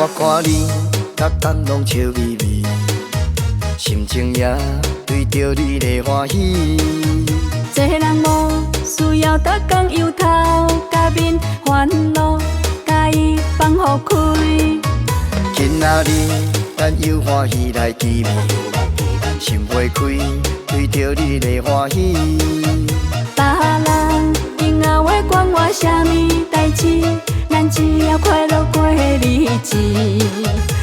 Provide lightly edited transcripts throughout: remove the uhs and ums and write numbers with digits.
我看你，逐天拢笑眯眯，心情也对着你咧欢喜。一个人无需要逐天忧头，甲面烦恼，甲伊放互开。今仔日咱有欢喜来见面，心花开，对着你咧欢喜。别人因仔话管我啥物代志，咱只要快乐过日子。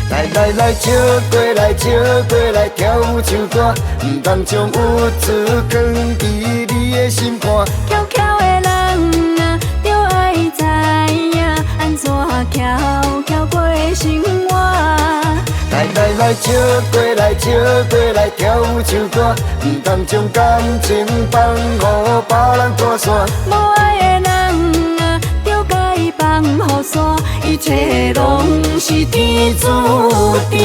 来，笑过来，笑过来，跳舞唱歌，唔通将有珠放伫你的心肝。翘翘的人啊，就爱知影安怎翘过生活。来，笑过来，笑过来，跳舞唱歌，唔通将感情放予别人拖线。无爱的人啊，就甲伊放雨伞，一切拢是天注定。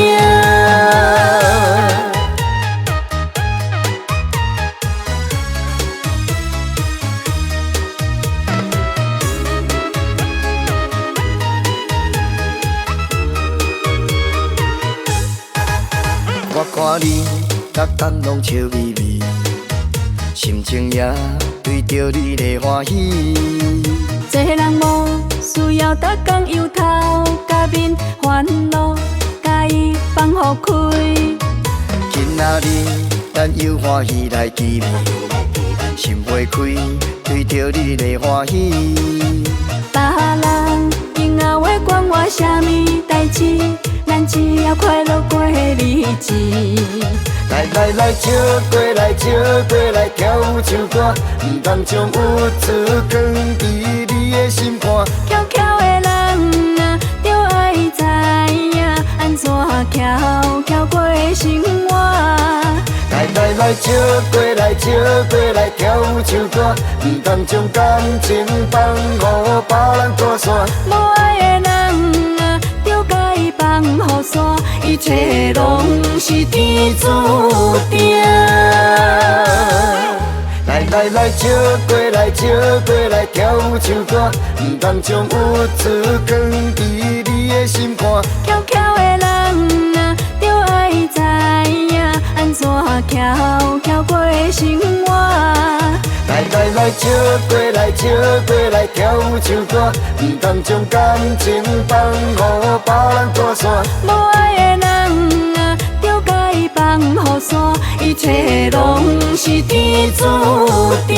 我看你，逐天拢笑眯眯，心情也对着你咧欢喜。一个人无需要逐天忧头，甲面烦恼，甲伊放互开。今仔日咱有欢喜来见面，心花开，对着你咧欢喜。别人因仔话管我啥物代志，咱只要快乐过日子。来，笑过来，笑过来，跳舞唱歌，唔通将有珠放伫你的心肝。翘翘的人啊，就爱知影安怎翘过生活。来，笑过来，笑过来，跳舞唱歌，唔通将感情放予别人拖线。无爱的人啊，就甲伊放雨伞，一切拢是天注定。来，笑过来，笑过来，跳舞唱歌，唔通将有珠放伫你的心肝。翘翘的人啊，就爱知影安怎翘过生活。来，笑过来，笑过来，跳舞唱歌，唔通将感情放予别人拖线。无爱的人啊，就甲伊放雨伞，一切拢是天注定。